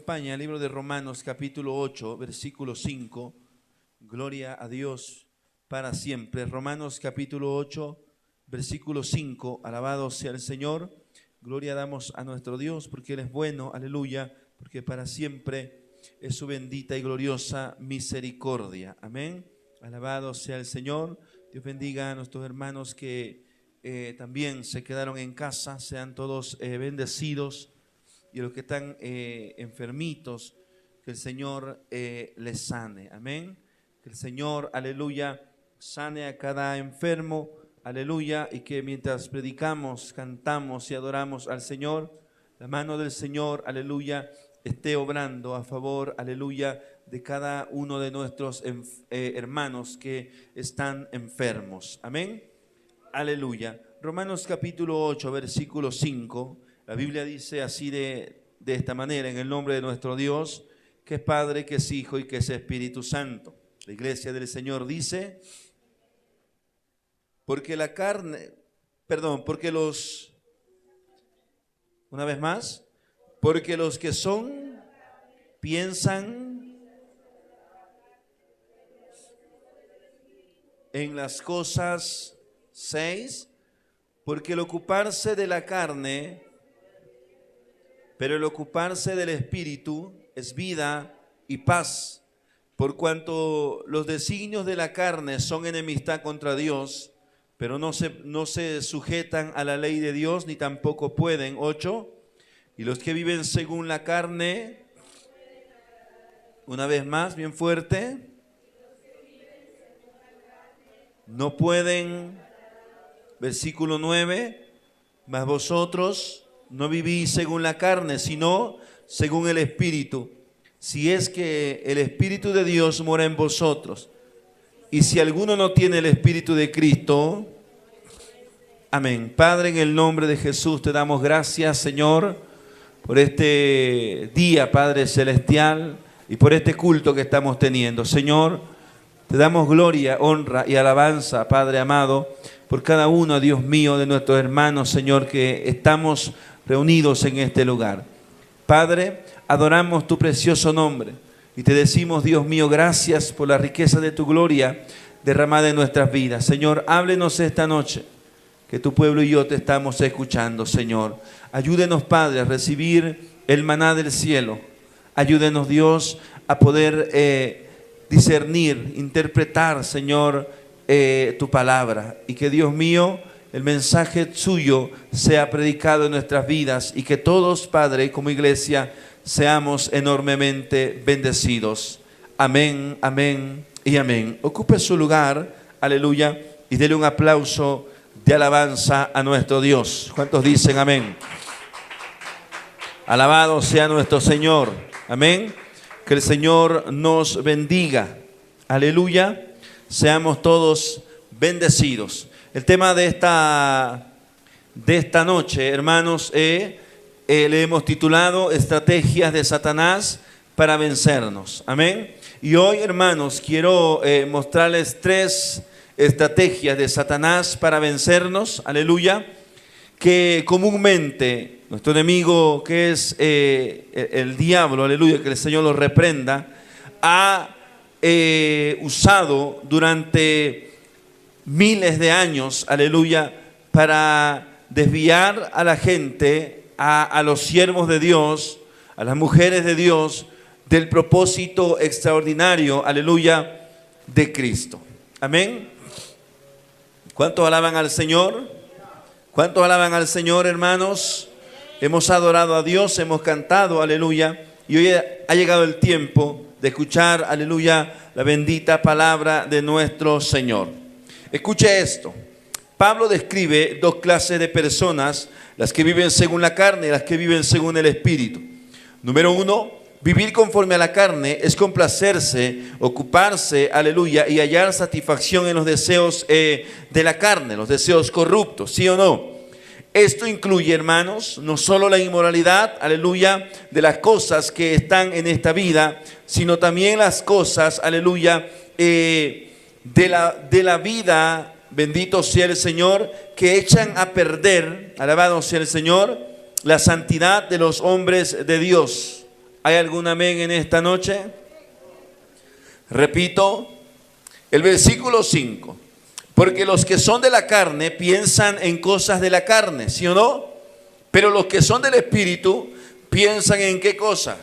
acompaña al libro de Romanos capítulo 8, versículo 5. Gloria a Dios para siempre. Romanos capítulo 8, versículo 5. Alabado sea el Señor. Gloria damos a nuestro Dios porque Él es bueno. Aleluya. Porque para siempre es su bendita y gloriosa misericordia. Amén. Alabado sea el Señor. Dios bendiga a nuestros hermanos que también se quedaron en casa. Sean todos bendecidos. Y a los que están enfermitos, que el Señor les sane. Amén. Que el Señor, aleluya, sane a cada enfermo. Aleluya. Y que mientras predicamos, cantamos y adoramos al Señor, la mano del Señor, aleluya, esté obrando a favor, aleluya, de cada uno de nuestros hermanos que están enfermos. Amén. Aleluya. Romanos capítulo 8, versículo 5. La Biblia dice así de esta manera, en el nombre de nuestro Dios, que es Padre, que es Hijo y que es Espíritu Santo. La iglesia del Señor dice, porque una vez más, porque los que son, piensan en las cosas 6, porque el ocuparse de la carne, pero el ocuparse del Espíritu es vida y paz, por cuanto los designios de la carne son enemistad contra Dios, pero no se sujetan a la ley de Dios, ni tampoco pueden. 8. Y los que viven según la carne, una vez más, bien fuerte, no pueden. Versículo 9, mas vosotros no vivís según la carne, sino según el Espíritu, si es que el Espíritu de Dios mora en vosotros. Y si alguno no tiene el Espíritu de Cristo, amén. Padre, en el nombre de Jesús te damos gracias, Señor, por este día, Padre Celestial, y por este culto que estamos teniendo. Señor, te damos gloria, honra y alabanza, Padre amado, por cada uno, Dios mío, de nuestros hermanos, Señor, que estamos reunidos en este lugar. Padre, adoramos tu precioso nombre y te decimos, Dios mío, gracias por la riqueza de tu gloria derramada en nuestras vidas. Señor, háblenos esta noche, que tu pueblo y yo te estamos escuchando, Señor. Ayúdenos, Padre, a recibir el maná del cielo. Ayúdenos, Dios, a poder discernir, interpretar, Señor, tu palabra, y que, Dios mío, el mensaje suyo sea predicado en nuestras vidas y que todos, Padre, como iglesia, seamos enormemente bendecidos. Amén, amén y amén. Ocupe su lugar, aleluya, y dele un aplauso de alabanza a nuestro Dios. ¿Cuántos dicen amén? Alabado sea nuestro Señor. Amén. Que el Señor nos bendiga. Aleluya. Seamos todos bendecidos. El tema de esta noche, hermanos, le hemos titulado Estrategias de Satanás para vencernos. Amén. Y hoy, hermanos, quiero mostrarles 3 estrategias de Satanás para vencernos. Aleluya. Que comúnmente nuestro enemigo, que es el diablo, aleluya, que el Señor lo reprenda, ha usado durante miles de años, aleluya, para desviar a la gente, a los siervos de Dios, a las mujeres de Dios, del propósito extraordinario, aleluya, de Cristo. Amén. ¿Cuántos alaban al Señor? ¿Cuántos alaban al Señor, hermanos? Hemos adorado a Dios, hemos cantado, aleluya, y hoy ha llegado el tiempo de escuchar, aleluya, la bendita palabra de nuestro Señor. Escuche esto. Pablo describe 2 clases de personas, las que viven según la carne y las que viven según el Espíritu. Número 1, vivir conforme a la carne es complacerse, ocuparse, aleluya, y hallar satisfacción en los deseos de la carne, los deseos corruptos, ¿sí o no? Esto incluye, hermanos, no solo la inmoralidad, aleluya, de las cosas que están en esta vida, sino también las cosas, aleluya, de la vida, bendito sea el Señor, que echan a perder, alabado sea el Señor, la santidad de los hombres de Dios. ¿Hay algún amén en esta noche? Repito, el versículo 5. Porque los que son de la carne piensan en cosas de la carne, ¿sí o no? Pero los que son del Espíritu piensan en qué cosa.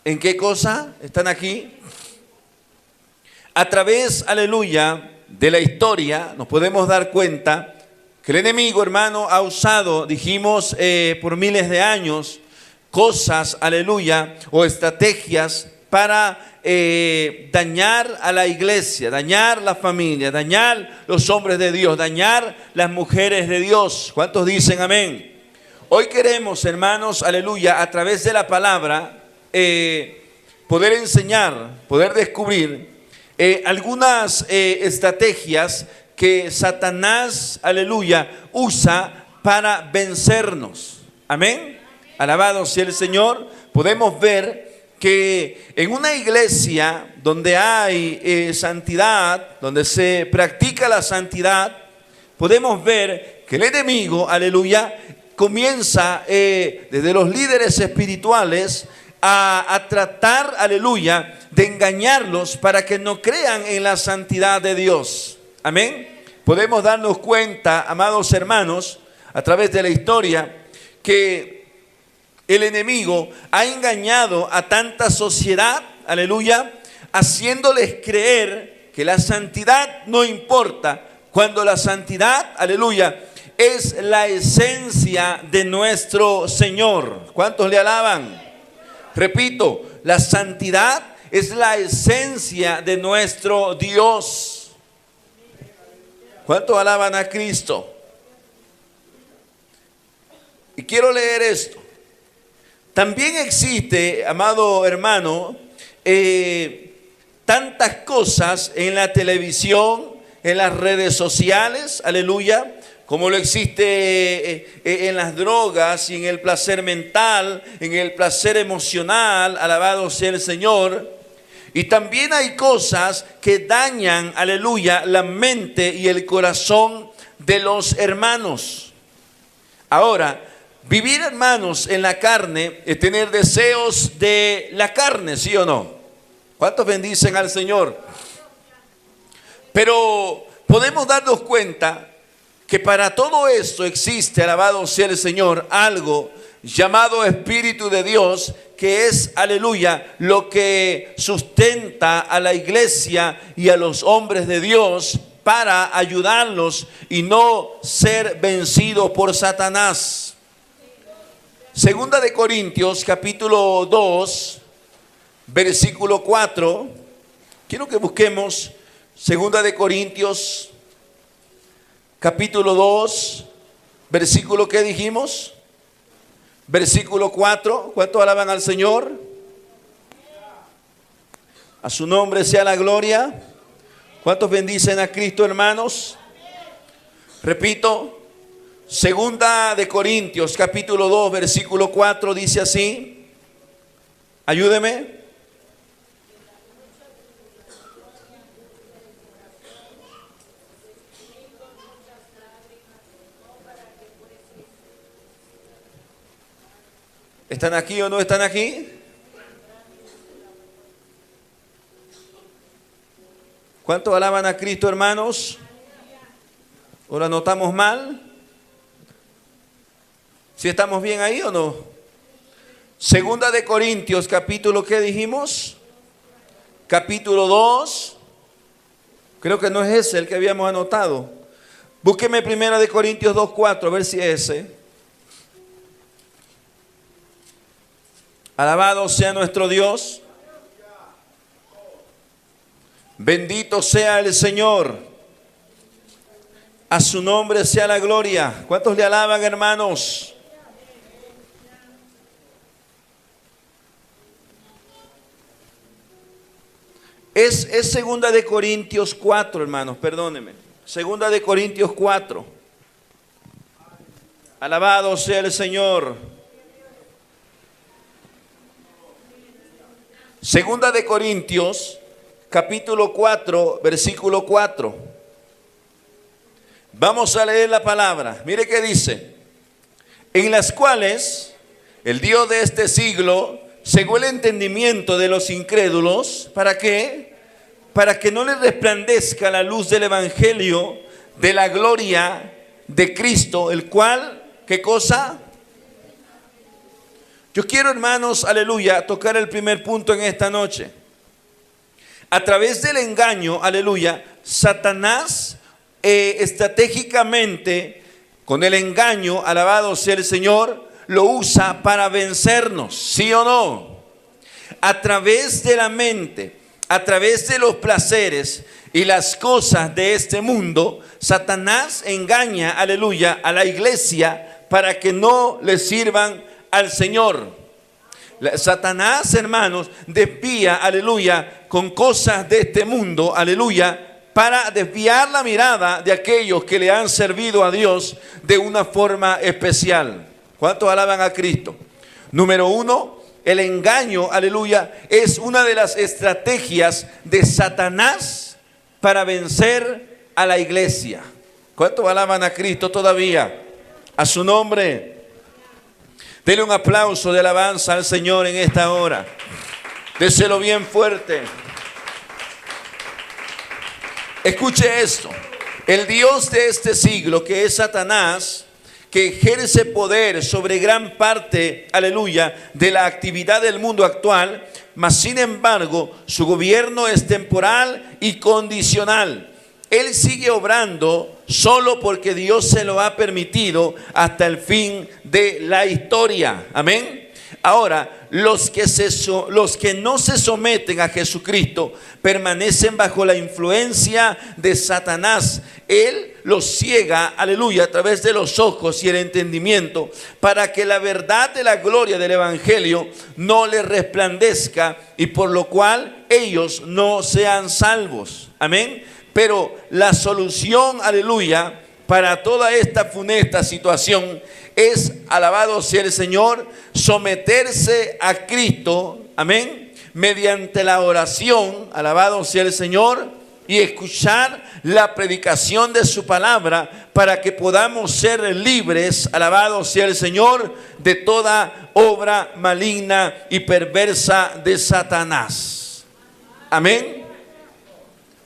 ¿En qué cosa? ¿Están aquí? A través, aleluya, de la historia nos podemos dar cuenta que el enemigo, hermano, ha usado, dijimos, por miles de años, cosas, aleluya, o estrategias para dañar a la iglesia, dañar la familia, dañar los hombres de Dios, dañar las mujeres de Dios. ¿Cuántos dicen amén? Hoy queremos, hermanos, aleluya, a través de la palabra, poder enseñar, poder descubrir algunas estrategias que Satanás, aleluya, usa para vencernos. Amén. Alabado sea el Señor. Podemos ver que en una iglesia donde hay santidad, donde se practica la santidad, podemos ver que el enemigo, aleluya, comienza desde los líderes espirituales a tratar, aleluya, de engañarlos para que no crean en la santidad de Dios. Amén. Podemos darnos cuenta, amados hermanos, a través de la historia, que el enemigo ha engañado a tanta sociedad, aleluya, haciéndoles creer que la santidad no importa, cuando la santidad, aleluya, es la esencia de nuestro Señor. ¿Cuántos le alaban? Repito, la santidad es la esencia de nuestro Dios. ¿Cuántos alaban a Cristo? Y quiero leer esto. También existe, amado hermano, tantas cosas en la televisión, en las redes sociales, aleluya, como lo existe en las drogas y en el placer mental, en el placer emocional, alabado sea el Señor. Y también hay cosas que dañan, aleluya, la mente y el corazón de los hermanos. Ahora, vivir, hermanos, en la carne es tener deseos de la carne, ¿sí o no? ¿Cuántos bendicen al Señor? Pero podemos darnos cuenta que para todo esto existe, alabado sea el Señor, algo llamado Espíritu de Dios, que es, aleluya, lo que sustenta a la iglesia y a los hombres de Dios para ayudarlos y no ser vencidos por Satanás. Segunda de Corintios, capítulo 2, versículo 4. Quiero que busquemos Segunda de Corintios, capítulo 2, versículo, ¿qué dijimos? Versículo 4. ¿Cuántos alaban al Señor? A su nombre sea la gloria. ¿Cuántos bendicen a Cristo, hermanos? Repito, Segunda de Corintios, capítulo 2, versículo 4, dice así. Ayúdeme. ¿Están aquí o no están aquí? ¿Cuántos alaban a Cristo, hermanos? ¿O lo anotamos mal? ¿Sí estamos bien ahí o no? Segunda de Corintios, capítulo, ¿qué dijimos? Capítulo 2. Creo que no es ese el que habíamos anotado. Búsqueme Primera de Corintios 2:4, a ver si es ese. Alabado sea nuestro Dios. Bendito sea el Señor. A su nombre sea la gloria. ¿Cuántos le alaban, hermanos? Es Segunda de Corintios 4, hermanos, perdónenme. Segunda de Corintios 4. Alabado sea el Señor. Segunda de Corintios, capítulo 4, versículo 4. Vamos a leer la palabra. Mire qué dice. En las cuales el Dios de este siglo cegó el entendimiento de los incrédulos. ¿Para qué? Para que no les resplandezca la luz del evangelio de la gloria de Cristo, el cual, ¿qué cosa? Yo quiero, hermanos, aleluya, tocar el primer punto en esta noche. A través del engaño, aleluya, Satanás estratégicamente, con el engaño, alabado sea el Señor, lo usa para vencernos, ¿sí o no? A través de la mente, a través de los placeres y las cosas de este mundo, Satanás engaña, aleluya, a la iglesia para que no le sirvan al Señor. Satanás, hermanos, desvía, aleluya, con cosas de este mundo, aleluya, para desviar la mirada de aquellos que le han servido a Dios de una forma especial. ¿Cuántos alaban a Cristo? Número uno, el engaño, aleluya, es una de las estrategias de Satanás para vencer a la iglesia. ¿Cuántos alaban a Cristo todavía? A su nombre. Dele un aplauso de alabanza al Señor en esta hora. Déselo bien fuerte. Escuche esto. El Dios de este siglo, que es Satanás, que ejerce poder sobre gran parte, aleluya, de la actividad del mundo actual, mas sin embargo, su gobierno es temporal y condicional. Él sigue obrando solo porque Dios se lo ha permitido hasta el fin de la historia. Amén. Ahora, los que no se someten a Jesucristo permanecen bajo la influencia de Satanás. Él los ciega, aleluya, a través de los ojos y el entendimiento, para que la verdad de la gloria del evangelio no les resplandezca, y por lo cual ellos no sean salvos. Amén. Pero la solución, aleluya, para toda esta funesta situación es, alabado sea el Señor, someterse a Cristo, amén, mediante la oración, alabado sea el Señor, y escuchar la predicación de su palabra para que podamos ser libres, alabado sea el Señor, de toda obra maligna y perversa de Satanás. Amén.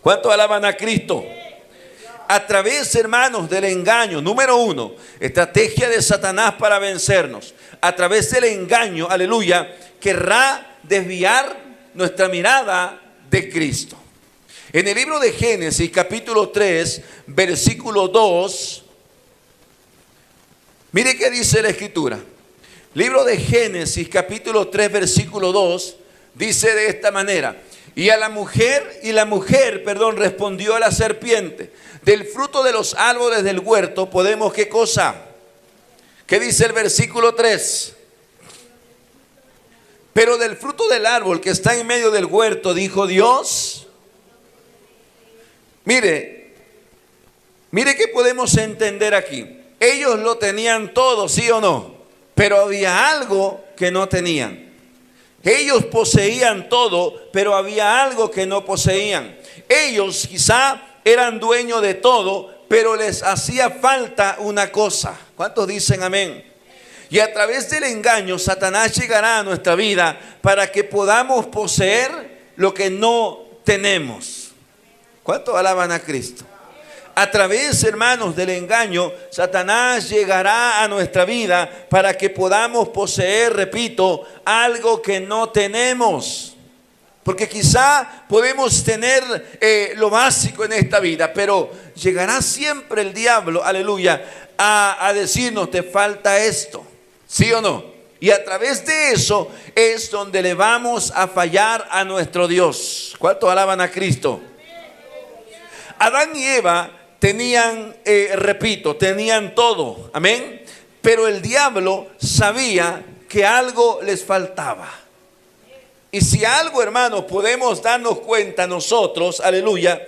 ¿Cuántos alaban a Cristo? A través, hermanos, del engaño, número uno, estrategia de Satanás para vencernos. A través del engaño, aleluya, querrá desviar nuestra mirada de Cristo. En el libro de Génesis, capítulo 3, versículo 2, mire qué dice la Escritura. Libro de Génesis, capítulo 3, versículo 2, dice de esta manera: y la mujer respondió a la serpiente: del fruto de los árboles del huerto podemos, ¿qué cosa? ¿Qué dice el versículo 3? Pero del fruto del árbol que está en medio del huerto, dijo Dios. Mire que podemos entender aquí. Ellos lo tenían todo, ¿sí o no? Pero había algo que no tenían. Ellos poseían todo, pero había algo que no poseían. Ellos quizá eran dueños de todo, pero les hacía falta una cosa. ¿Cuántos dicen amén? Y a través del engaño, Satanás llegará a nuestra vida para que podamos poseer lo que no tenemos. ¿Cuántos alaban a Cristo? A través, hermanos, del engaño, Satanás llegará a nuestra vida para que podamos poseer, repito, algo que no tenemos. Porque quizá podemos tener lo básico en esta vida, pero llegará siempre el diablo, aleluya, a decirnos: te falta esto, ¿sí o no? Y a través de eso es donde le vamos a fallar a nuestro Dios. ¿Cuántos alaban a Cristo? Adán y Eva tenían, tenían todo, amén. Pero el diablo sabía que algo les faltaba. Y si algo, hermanos, podemos darnos cuenta nosotros, aleluya,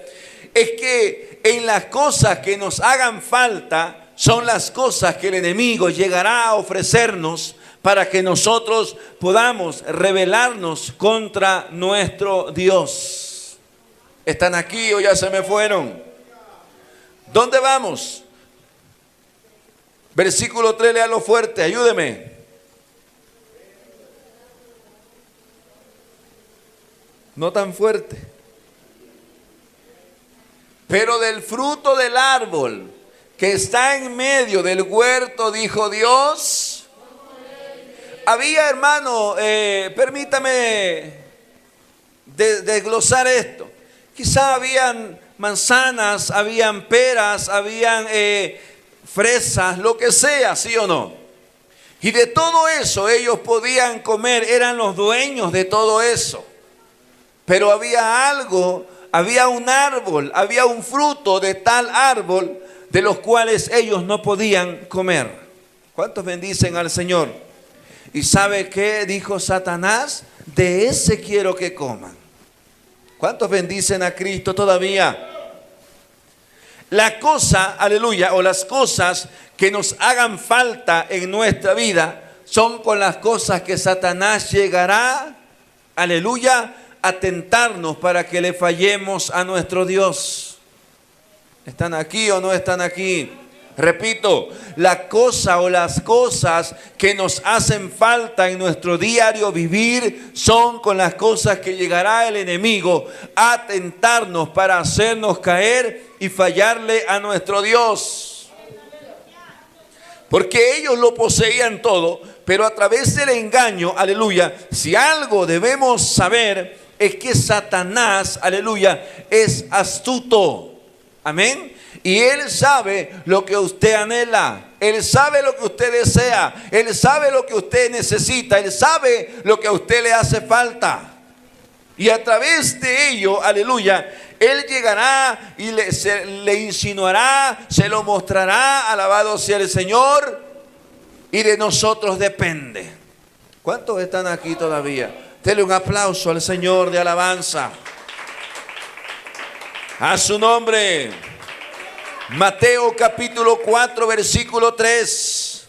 es que en las cosas que nos hagan falta son las cosas que el enemigo llegará a ofrecernos para que nosotros podamos rebelarnos contra nuestro Dios. ¿Están aquí o ya se me fueron? ¿Dónde vamos? Versículo 3, léalo fuerte, ayúdeme. No tan fuerte. Pero del fruto del árbol que está en medio del huerto, dijo Dios. Había, hermano, permítame desglosar esto. Quizá habían manzanas, habían peras, habían fresas, lo que sea, ¿sí o no? Y de todo eso ellos podían comer, eran los dueños de todo eso. Pero había algo, había un árbol, había un fruto de tal árbol de los cuales ellos no podían comer. ¿Cuántos bendicen al Señor? ¿Y sabe qué dijo Satanás? De ese quiero que coman. ¿Cuántos bendicen a Cristo todavía? La cosa, aleluya, o las cosas que nos hagan falta en nuestra vida son con las cosas que Satanás llegará, aleluya, a tentarnos para que le fallemos a nuestro Dios. ¿Están aquí o no están aquí? Repito, la cosa o las cosas que nos hacen falta en nuestro diario vivir son con las cosas que llegará el enemigo a tentarnos para hacernos caer y fallarle a nuestro Dios. Porque ellos lo poseían todo, pero a través del engaño, aleluya, si algo debemos saber es que Satanás, aleluya, es astuto. Amén. Y Él sabe lo que usted anhela. Él sabe lo que usted desea. Él sabe lo que usted necesita. Él sabe lo que a usted le hace falta. Y a través de ello, aleluya, Él llegará y le insinuará, se lo mostrará, alabado sea el Señor. Y de nosotros depende. ¿Cuántos están aquí todavía? Dele un aplauso al Señor de alabanza. A su nombre. Mateo capítulo 4, versículo 3.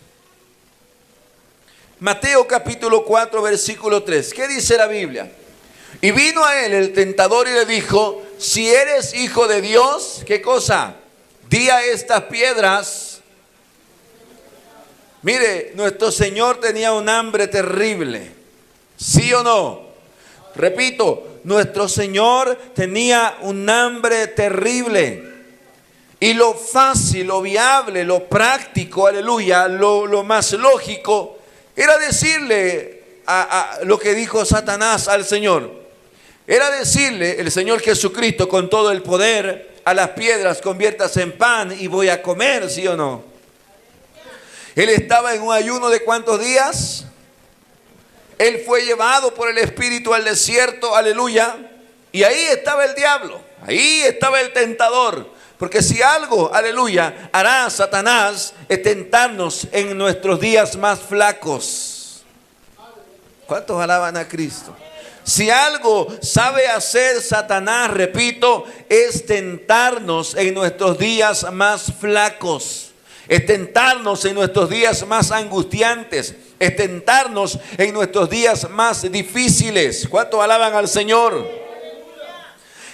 Mateo capítulo 4, versículo 3. ¿Qué dice la Biblia? Y vino a él el tentador y le dijo: si eres hijo de Dios, ¿qué cosa? Di a estas piedras. Mire, nuestro Señor tenía un hambre terrible. ¿Sí o no? Repito, nuestro Señor tenía un hambre terrible. Y lo fácil, lo viable, lo práctico, aleluya, lo más lógico era decirle a lo que dijo Satanás al Señor. Era decirle el Señor Jesucristo con todo el poder: a las piedras conviértase en pan y voy a comer, ¿sí o no? Él estaba en un ayuno de ¿cuántos días? Él fue llevado por el Espíritu al desierto, aleluya. Y ahí estaba el diablo, ahí estaba el tentador. Porque si algo, aleluya, hará Satanás es tentarnos en nuestros días más flacos. ¿Cuántos alaban a Cristo? Si algo sabe hacer Satanás, repito, es tentarnos en nuestros días más flacos. Es tentarnos en nuestros días más angustiantes. Es tentarnos en nuestros días más difíciles. ¿Cuántos alaban al Señor?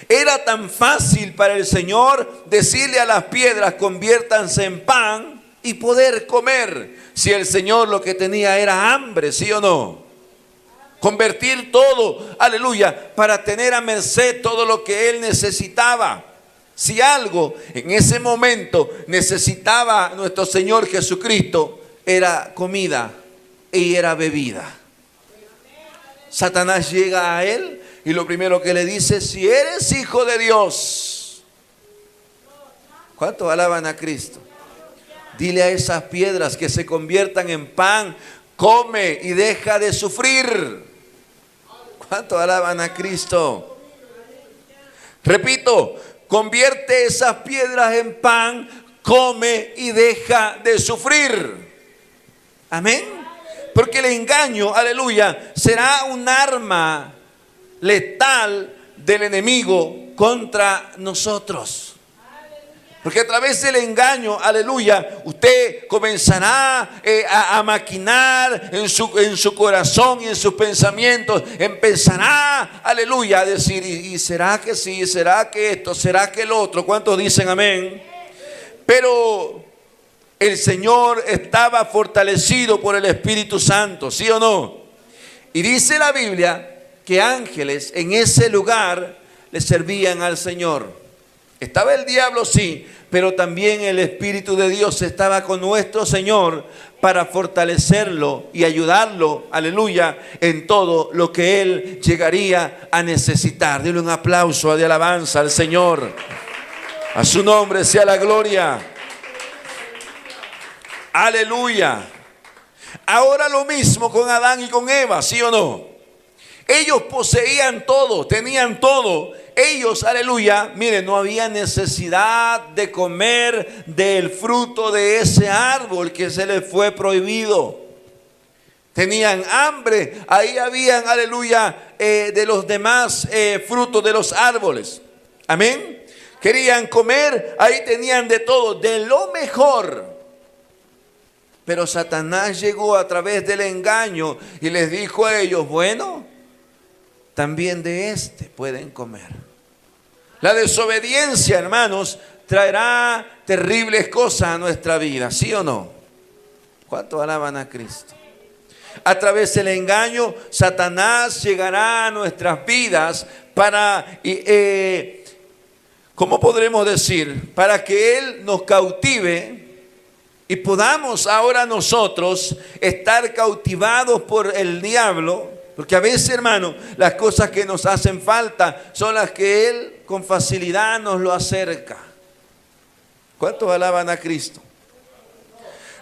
Era tan fácil para el Señor decirle a las piedras: conviértanse en pan, y poder comer. Si el Señor lo que tenía era hambre, ¿sí o no? Convertir todo, aleluya, para tener a merced todo lo que Él necesitaba. Si algo en ese momento necesitaba nuestro Señor Jesucristo, era comida y era bebida. Satanás llega a Él y lo primero que le dice: si eres hijo de Dios. ¿Cuántos alaban a Cristo? Dile a esas piedras que se conviertan en pan. Come y deja de sufrir. ¿Cuántos alaban a Cristo? Repito, convierte esas piedras en pan, come y deja de sufrir. Amén. Porque el engaño, aleluya, será un arma letal del enemigo contra nosotros. Porque a través del engaño, aleluya, usted comenzará a maquinar en su corazón y en sus pensamientos. Empezará, aleluya, a decir: ¿y será que sí? ¿Será que esto? ¿Será que el otro? ¿Cuántos dicen amén? Pero el Señor estaba fortalecido por el Espíritu Santo, ¿sí o no? Y dice la Biblia que ángeles en ese lugar le servían al Señor. Estaba el diablo, sí, pero también el Espíritu de Dios estaba con nuestro Señor para fortalecerlo y ayudarlo, aleluya, en todo lo que Él llegaría a necesitar. Dile un aplauso de alabanza al Señor. A su nombre sea la gloria. Aleluya. Ahora lo mismo con Adán y con Eva, ¿sí o no? Ellos poseían todo, tenían todo. Ellos, aleluya, miren, no había necesidad de comer del fruto de ese árbol que se les fue prohibido. Tenían hambre, ahí habían, aleluya, de los demás frutos de los árboles. Amén. Querían comer, ahí tenían de todo, de lo mejor. Pero Satanás llegó a través del engaño y les dijo a ellos, bueno, también de este pueden comer. La desobediencia, hermanos, traerá terribles cosas a nuestra vida, ¿sí o no? ¿Cuántos alaban a Cristo? A través del engaño, Satanás llegará a nuestras vidas para, ¿cómo podremos decir? Para que Él nos cautive y podamos ahora nosotros estar cautivados por el diablo. Porque a veces, hermano, las cosas que nos hacen falta son las que Él con facilidad nos lo acerca. ¿Cuántos alaban a Cristo?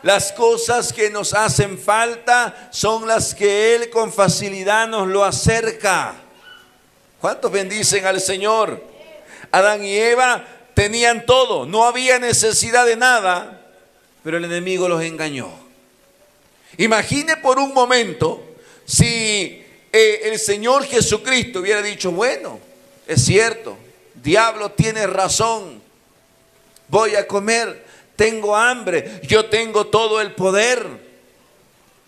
Las cosas que nos hacen falta son las que Él con facilidad nos lo acerca. ¿Cuántos bendicen al Señor? Adán y Eva tenían todo, no había necesidad de nada, pero el enemigo los engañó. Imagine por un momento si el Señor Jesucristo hubiera dicho, bueno, es cierto, diablo tiene razón, voy a comer, tengo hambre, yo tengo todo el poder,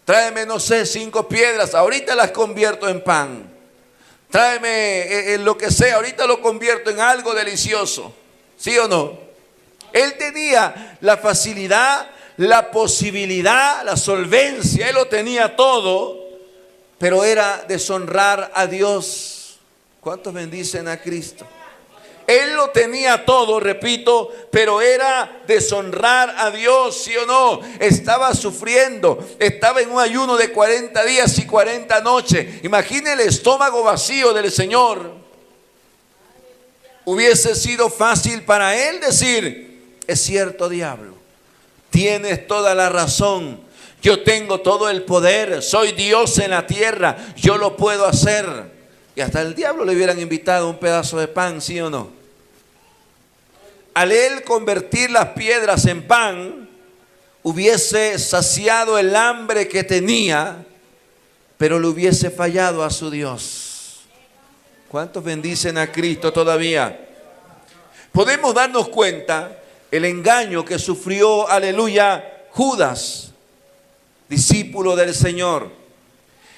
tráeme, no sé, 5 piedras, ahorita las convierto en pan, tráeme lo que sea, ahorita lo convierto en algo delicioso, ¿sí o no? Él tenía la facilidad, la posibilidad, la solvencia, Él lo tenía todo, pero era deshonrar a Dios. ¿Cuántos bendicen a Cristo? Él lo tenía todo, repito, pero era deshonrar a Dios, ¿sí o no? Estaba sufriendo, estaba en un ayuno de 40 días y 40 noches. Imagine el estómago vacío del Señor. Hubiese sido fácil para Él decir, es cierto, diablo, tienes toda la razón, yo tengo todo el poder, soy Dios en la tierra, yo lo puedo hacer. Y hasta el diablo le hubieran invitado un pedazo de pan, ¿sí o no? Al Él convertir las piedras en pan, hubiese saciado el hambre que tenía, pero le hubiese fallado a su Dios. ¿Cuántos bendicen a Cristo todavía? Podemos darnos cuenta el engaño que sufrió, aleluya, Judas, discípulo del Señor.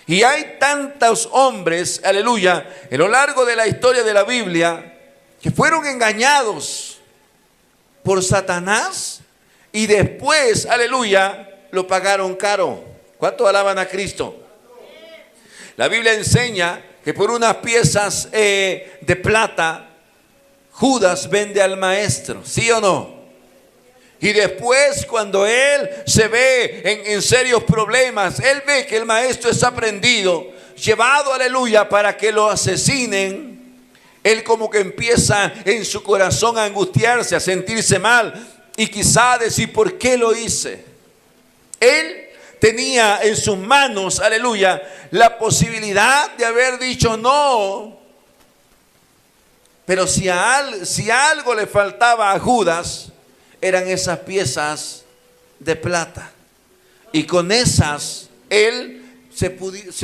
Y hay tantos hombres, aleluya, a lo largo de la historia de la Biblia, que fueron engañados por Satanás y después, aleluya, lo pagaron caro. ¿Cuántos alaban a Cristo? La Biblia enseña que por unas piezas de plata, Judas vende al maestro, ¿sí o no? Y después, cuando él se ve en serios problemas, él ve que el maestro está prendido, llevado, aleluya, para que lo asesinen. Él como que empieza en su corazón a angustiarse, a sentirse mal y quizá decir, ¿por qué lo hice? Él tenía en sus manos, aleluya, la posibilidad de haber dicho no. Pero si algo le faltaba a Judas, eran esas piezas de plata. Y con esas, él se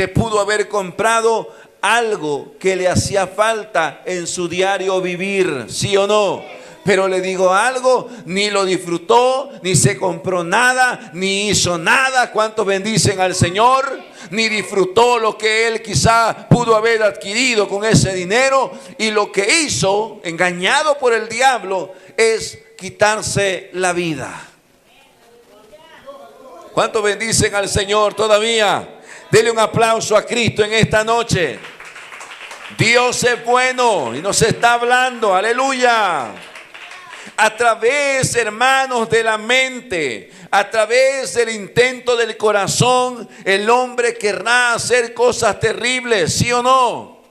pudo haber comprado algo que le hacía falta en su diario vivir, ¿sí o no? Pero le digo algo, ni lo disfrutó, ni se compró nada, ni hizo nada. ¿Cuántos bendicen al Señor? Ni disfrutó lo que él quizá pudo haber adquirido con ese dinero. Y lo que hizo, engañado por el diablo, es quitarse la vida. ¿Cuántos bendicen al Señor todavía? Dele un aplauso a Cristo en esta noche. Dios es bueno y nos está hablando, aleluya. A través, hermanos, de la mente, a través del intento del corazón, el hombre querrá hacer cosas terribles, ¿sí o no?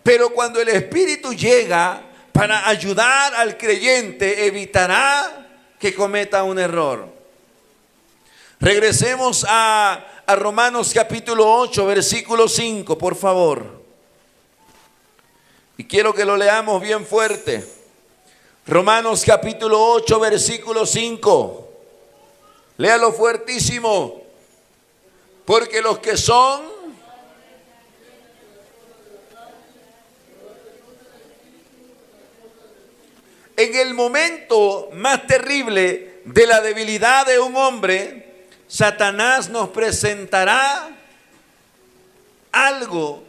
Pero cuando el Espíritu llega para ayudar al creyente, evitará que cometa un error. Regresemos a Romanos capítulo 8, versículo 5, por favor. Y quiero que lo leamos bien fuerte. Romanos capítulo 8, versículo 5. Léalo fuertísimo. Porque los que son en el momento más terrible de la debilidad de un hombre, Satanás nos presentará algo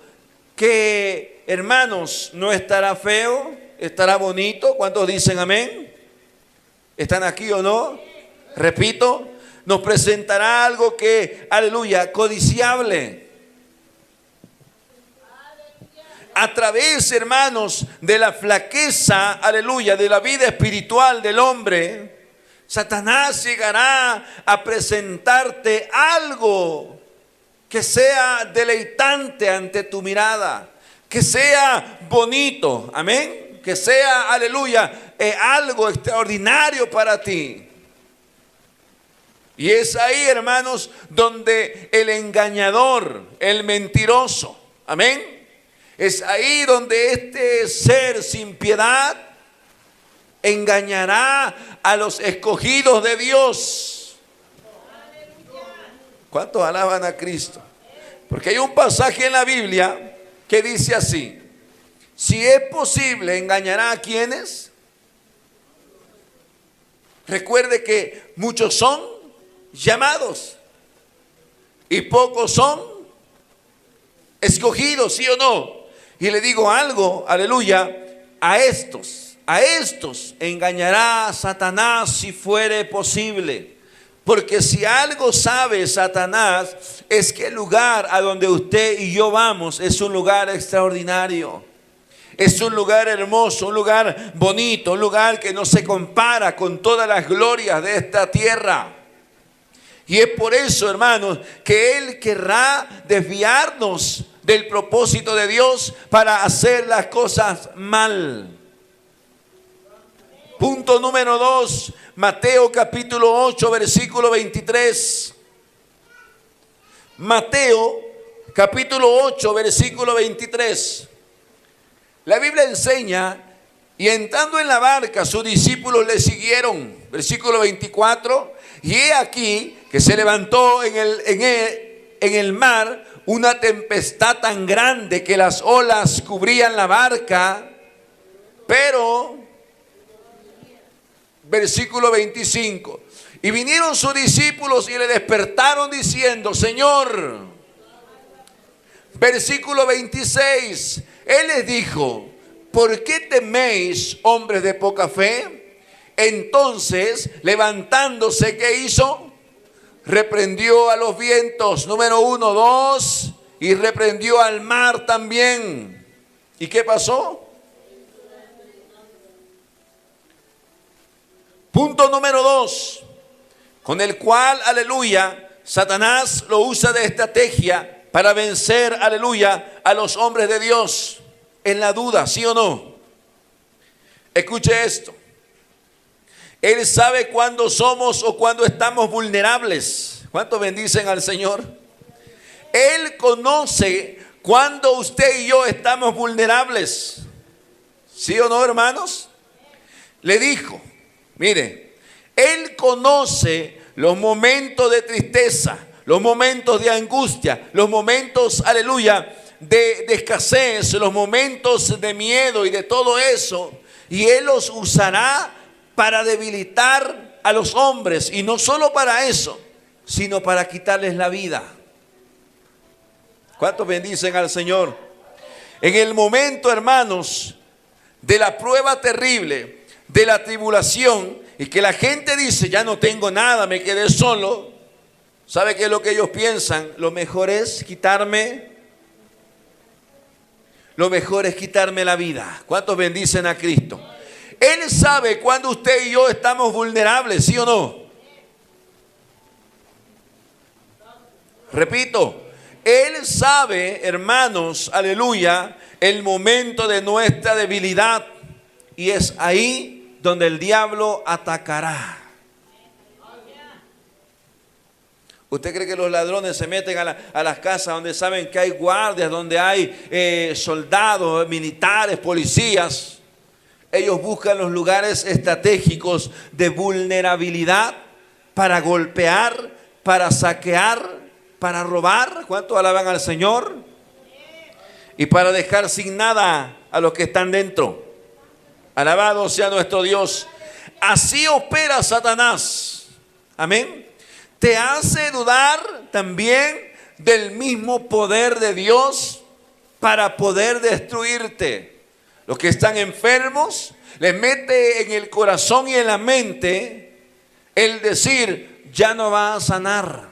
que, hermanos, no estará feo, estará bonito. ¿Cuántos dicen amén? ¿Están aquí o no? Repito, nos presentará algo que, aleluya, codiciable. A través, hermanos, de la flaqueza, aleluya, de la vida espiritual del hombre, Satanás llegará a presentarte algo que sea deleitante ante tu mirada, que sea bonito, amén, que sea, aleluya, algo extraordinario para ti. Y es ahí, hermanos, donde el engañador, el mentiroso, amén, es ahí donde este ser sin piedad engañará a los escogidos de Dios. ¿Cuántos alaban a Cristo? Porque hay un pasaje en la Biblia que dice así: si es posible, engañará a quienes. Recuerde que muchos son llamados y pocos son escogidos, ¿sí o no? Y le digo algo, aleluya, a estos engañará a Satanás si fuere posible. Porque si algo sabe Satanás es que el lugar a donde usted y yo vamos es un lugar extraordinario. Es un lugar hermoso, un lugar bonito, un lugar que no se compara con todas las glorias de esta tierra. Y es por eso, hermanos, que Él querrá desviarnos del propósito de Dios para hacer las cosas mal. Punto número 2, Mateo capítulo 8, versículo 23. Mateo capítulo 8, versículo 23. La Biblia enseña: y entrando en la barca, sus discípulos le siguieron. Versículo 24. Y he aquí que se levantó en el mar una tempestad tan grande que las olas cubrían la barca. Pero, versículo 25. Y vinieron sus discípulos y le despertaron diciendo: Señor. Versículo 26. Él les dijo: ¿por qué teméis, hombres de poca fe? Entonces, levantándose, ¿qué hizo? Reprendió a los vientos, número 1, 2, y reprendió al mar también. ¿Y qué pasó? Punto número 2, con el cual, aleluya, Satanás lo usa de estrategia para vencer, aleluya, a los hombres de Dios en la duda, ¿sí o no? Escuche esto. Él sabe cuándo somos o cuándo estamos vulnerables. ¿Cuántos bendicen al Señor? Él conoce cuándo usted y yo estamos vulnerables. ¿Sí o no, hermanos? Le dijo, mire, Él conoce los momentos de tristeza, los momentos de angustia, los momentos, aleluya, de escasez, los momentos de miedo y de todo eso. Y Él los usará para debilitar a los hombres. Y no solo para eso, sino para quitarles la vida. ¿Cuántos bendicen al Señor? En el momento, hermanos, de la prueba terrible, de la tribulación, y que la gente dice: ya no tengo nada, me quedé solo. ¿Sabe qué es lo que ellos piensan? Lo mejor es quitarme lo mejor es quitarme la vida. ¿Cuántos bendicen a Cristo? Él sabe cuando usted y yo estamos vulnerables, ¿sí o no? Repito, Él sabe, hermanos, aleluya, el momento de nuestra debilidad. Y es ahí donde el diablo atacará. ¿Usted cree que los ladrones se meten a las casas donde saben que hay guardias, donde hay soldados, militares, policías? Ellos buscan los lugares estratégicos de vulnerabilidad para golpear, para saquear, para robar. ¿Cuántos alaban al Señor? Y para dejar sin nada a los que están dentro. Alabado sea nuestro Dios. Así opera Satanás. Amén. Te hace dudar también del mismo poder de Dios para poder destruirte. Los que están enfermos, les mete en el corazón y en la mente el decir, ya no va a sanar.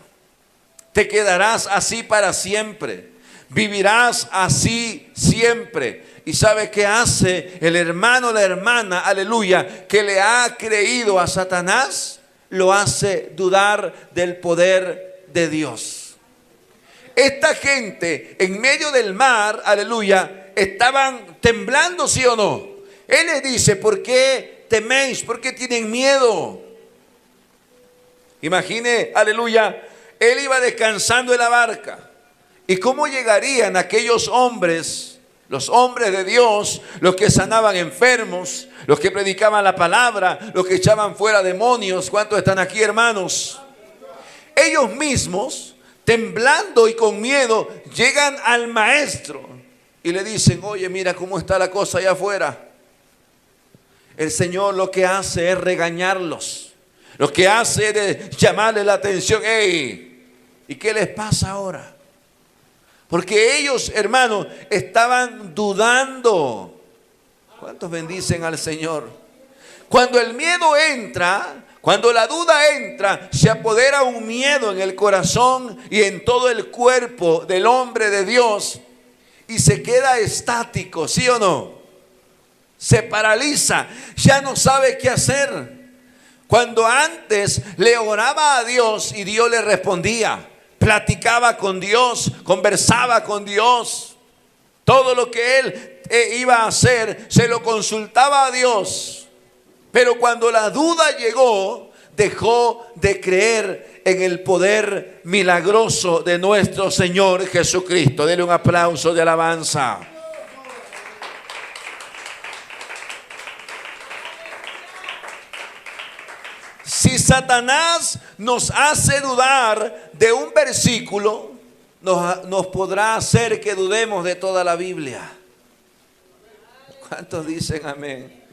Te quedarás así para siempre. Vivirás así siempre. ¿Y sabe qué hace el hermano o la hermana, aleluya, que le ha creído a Satanás? Lo hace dudar del poder de Dios. Esta gente en medio del mar, aleluya, estaban temblando, ¿sí o no? Él les dice, ¿por qué teméis? ¿Por qué tienen miedo? Imagine, aleluya, él iba descansando en la barca. ¿Y cómo llegarían aquellos hombres? Los hombres de Dios, los que sanaban enfermos, los que predicaban la palabra, los que echaban fuera demonios. ¿Cuántos están aquí, hermanos? Ellos mismos, temblando y con miedo, llegan al maestro y le dicen, oye, mira cómo está la cosa allá afuera. El Señor lo que hace es regañarlos. Lo que hace es llamarle la atención. ¡Ey! ¿Y qué les pasa ahora? Porque ellos, hermanos, estaban dudando. ¿Cuántos bendicen al Señor? Cuando el miedo entra, cuando la duda entra, se apodera un miedo en el corazón y en todo el cuerpo del hombre de Dios y se queda estático, ¿sí o no? Se paraliza, ya no sabe qué hacer. Cuando antes le oraba a Dios y Dios le respondía, platicaba con Dios, conversaba con Dios. Todo lo que él iba a hacer, se lo consultaba a Dios. Pero cuando la duda llegó, dejó de creer en el poder milagroso de nuestro Señor Jesucristo. Denle un aplauso de alabanza. Si Satanás nos hace dudar de un versículo, nos podrá hacer que dudemos de toda la Biblia. ¿Cuántos dicen amén?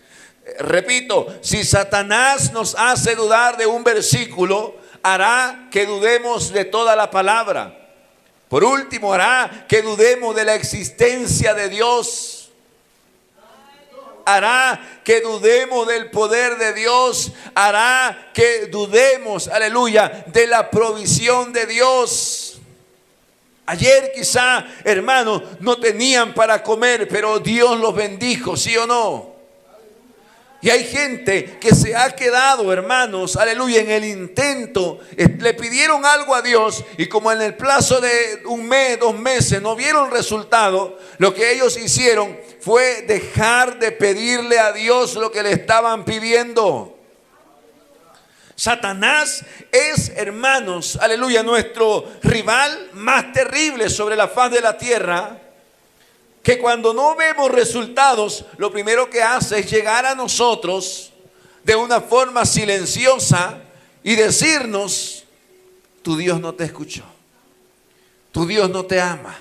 Repito, si Satanás nos hace dudar de un versículo, hará que dudemos de toda la palabra. Por último, hará que dudemos de la existencia de Dios. Hará que dudemos del poder de Dios. Hará que dudemos, aleluya, de la provisión de Dios. Ayer quizá, hermanos, no tenían para comer, pero Dios los bendijo, ¿sí o no? Y hay gente que se ha quedado, hermanos, aleluya, en el intento. Le pidieron algo a Dios y como en el plazo de un mes, 2 meses no vieron resultado, lo que ellos hicieron fue dejar de pedirle a Dios lo que le estaban pidiendo. Satanás es, hermanos, aleluya, nuestro rival más terrible sobre la faz de la tierra, que cuando no vemos resultados, lo primero que hace es llegar a nosotros de una forma silenciosa y decirnos, tu Dios no te escuchó, tu Dios no te ama,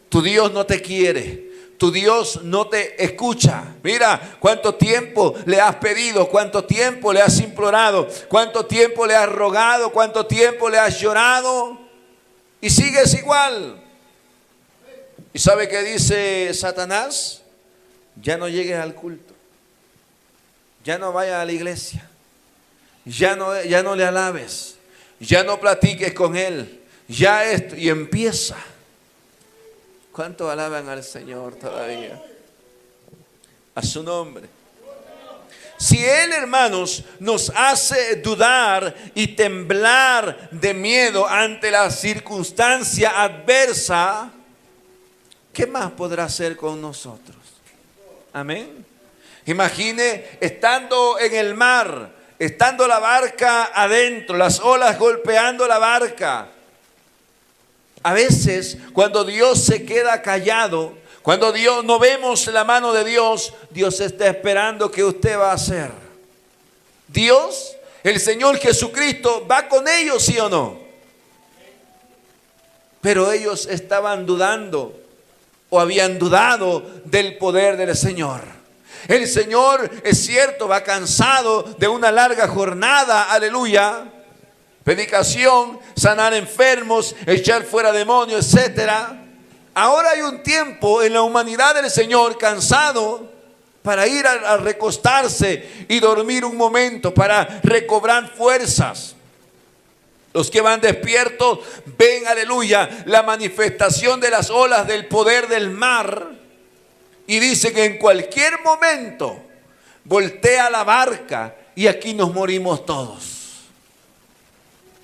tu Dios no te quiere, tu Dios no te escucha. Mira cuánto tiempo le has pedido, cuánto tiempo le has implorado, cuánto tiempo le has rogado, cuánto tiempo le has llorado y sigues igual. ¿Y sabe qué dice Satanás? Ya no llegues al culto, ya no vayas a la iglesia, ya no le alabes, ya no platiques con él, ya esto, y empieza. ¿Cuánto alaban al Señor todavía? A su nombre. Si Él, hermanos, nos hace dudar y temblar de miedo ante la circunstancia adversa, ¿qué más podrá hacer con nosotros? Amén. Imagine estando en el mar, estando la barca adentro, las olas golpeando la barca. A veces, cuando Dios se queda callado, cuando Dios no vemos la mano de Dios, Dios está esperando que usted va a hacer. Dios, el Señor Jesucristo, va con ellos, ¿sí o no? Pero ellos estaban dudando o habían dudado del poder del Señor. El Señor, es cierto, va cansado de una larga jornada, aleluya. Predicación, sanar enfermos, echar fuera demonios, etcétera. Ahora hay un tiempo en la humanidad del Señor cansado para ir a recostarse y dormir un momento, para recobrar fuerzas. Los que van despiertos ven, aleluya, la manifestación de las olas del poder del mar y dicen que en cualquier momento voltea la barca y aquí nos morimos todos.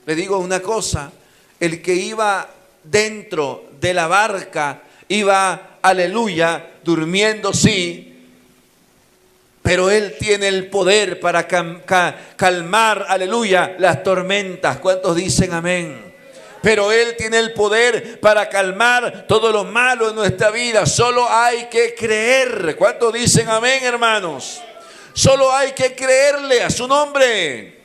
Le digo una cosa, el que iba dentro de la barca iba, aleluya, durmiendo, sí, pero Él tiene el poder para calmar, aleluya, las tormentas. ¿Cuántos dicen amén? Pero Él tiene el poder para calmar todo lo malo en nuestra vida. Solo hay que creer. ¿Cuántos dicen amén, hermanos? Solo hay que creerle a su nombre.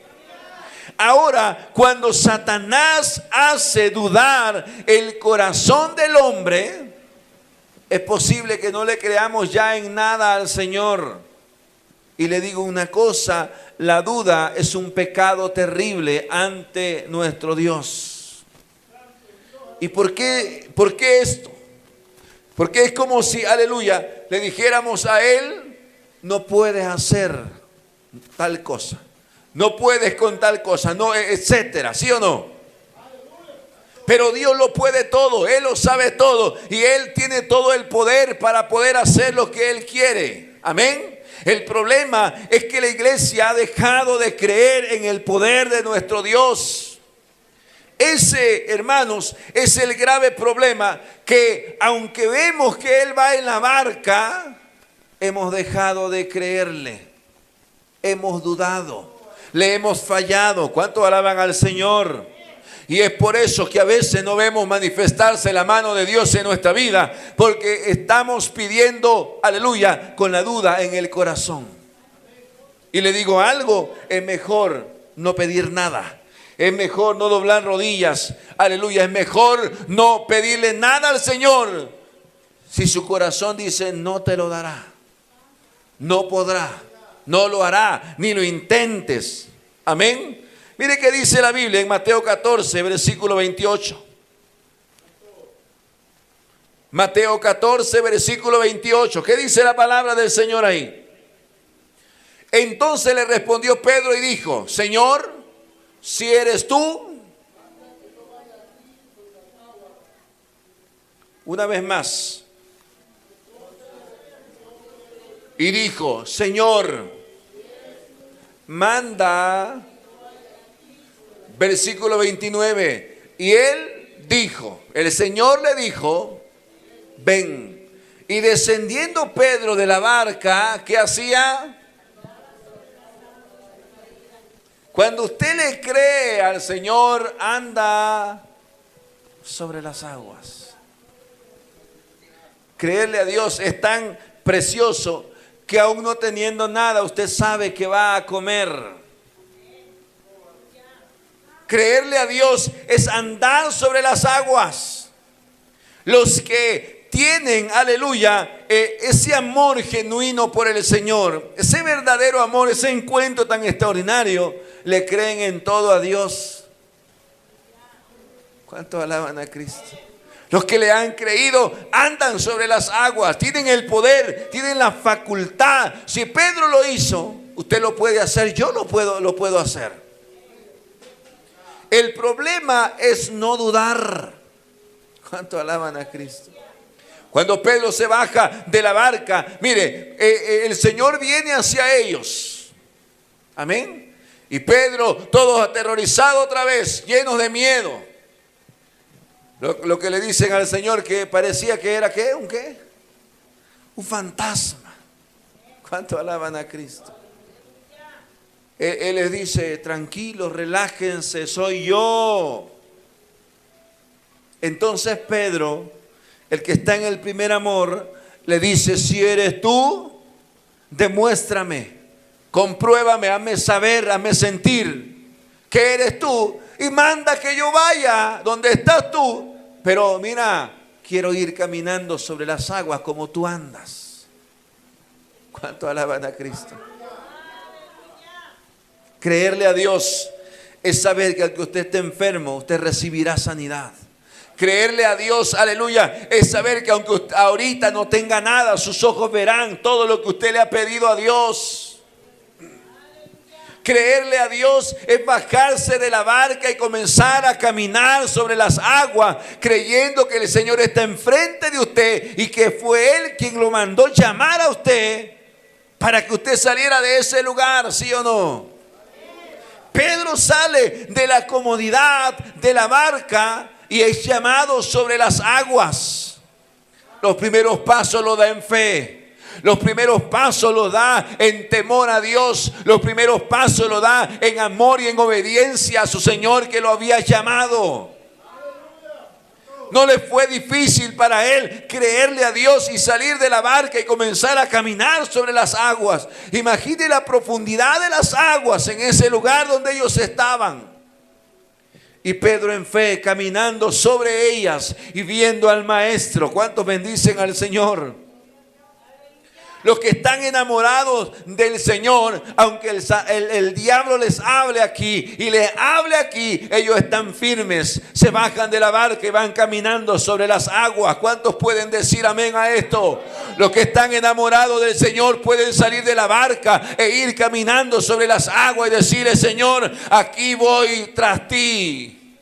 Ahora, cuando Satanás hace dudar el corazón del hombre, es posible que no le creamos ya en nada al Señor. Y le digo una cosa, la duda es un pecado terrible ante nuestro Dios. ¿Y por qué esto? Porque es como si, aleluya, le dijéramos a Él, no puedes hacer tal cosa. No puedes con tal cosa, no, etcétera, ¿sí o no? Pero Dios lo puede todo, Él lo sabe todo y Él tiene todo el poder para poder hacer lo que Él quiere. Amén. El problema es que la iglesia ha dejado de creer en el poder de nuestro Dios. Ese, hermanos, es el grave problema, que aunque vemos que Él va en la barca, hemos dejado de creerle, hemos dudado. Le hemos fallado. ¿Cuánto alaban al Señor? Y es por eso que a veces no vemos manifestarse la mano de Dios en nuestra vida, porque estamos pidiendo, aleluya, con la duda en el corazón. Y le digo algo, es mejor no pedir nada. Es mejor no doblar rodillas, aleluya. Es mejor no pedirle nada al Señor si su corazón dice no te lo dará, no podrá, no lo hará, ni lo intentes. Amén. Mire qué dice la Biblia en Mateo 14, versículo 28. Mateo 14, versículo 28. ¿Qué dice la palabra del Señor ahí? Entonces le respondió Pedro y dijo, Señor, si eres tú. Una vez más. Y dijo, Señor, manda. Versículo 29. Y él dijo, el Señor le dijo, ven. Y descendiendo Pedro de la barca, ¿qué hacía? Cuando usted le cree al Señor, anda sobre las aguas. Creerle a Dios es tan precioso que aún no teniendo nada, usted sabe que va a comer. Creerle a Dios es andar sobre las aguas. Los que tienen, aleluya, ese amor genuino por el Señor, ese verdadero amor, ese encuentro tan extraordinario, le creen en todo a Dios. ¿Cuántos alaban a Cristo? Los que le han creído andan sobre las aguas, tienen el poder, tienen la facultad. Si Pedro lo hizo, usted lo puede hacer, yo lo puedo hacer. El problema es no dudar. ¿Cuánto alaban a Cristo? Cuando Pedro se baja de la barca, mire, el Señor viene hacia ellos. Amén. Y Pedro, todos aterrorizados otra vez, llenos de miedo. Lo que le dicen al Señor, que parecía que era, ¿qué? ¿Un qué? Un fantasma. ¿Cuánto alaban a Cristo? Él les dice, tranquilos, relájense, soy yo. Entonces Pedro, el que está en el primer amor, le dice, si eres tú, demuéstrame, compruébame, hazme saber, hazme sentir que eres tú y manda que yo vaya donde estás tú. Pero mira, quiero ir caminando sobre las aguas como tú andas. ¿Cuánto alaban a Cristo? Creerle a Dios es saber que al que usted esté enfermo, usted recibirá sanidad. Creerle a Dios, aleluya, es saber que aunque usted ahorita no tenga nada, sus ojos verán todo lo que usted le ha pedido a Dios. Creerle a Dios es bajarse de la barca y comenzar a caminar sobre las aguas, creyendo que el Señor está enfrente de usted y que fue Él quien lo mandó llamar a usted para que usted saliera de ese lugar, ¿sí o no? Pedro sale de la comodidad de la barca y es llamado sobre las aguas. Los primeros pasos los da en fe. Los primeros pasos los da en temor a Dios. Los primeros pasos los da en amor y en obediencia a su Señor que lo había llamado. No le fue difícil para él creerle a Dios y salir de la barca y comenzar a caminar sobre las aguas. Imagine la profundidad de las aguas en ese lugar donde ellos estaban. Y Pedro en fe caminando sobre ellas y viendo al Maestro. ¿Cuántos bendicen al Señor? Los que están enamorados del Señor, aunque el diablo les hable aquí y les hable aquí, ellos están firmes, se bajan de la barca y van caminando sobre las aguas. ¿Cuántos pueden decir amén a esto? Los que están enamorados del Señor pueden salir de la barca e ir caminando sobre las aguas y decirle, Señor, aquí voy tras ti.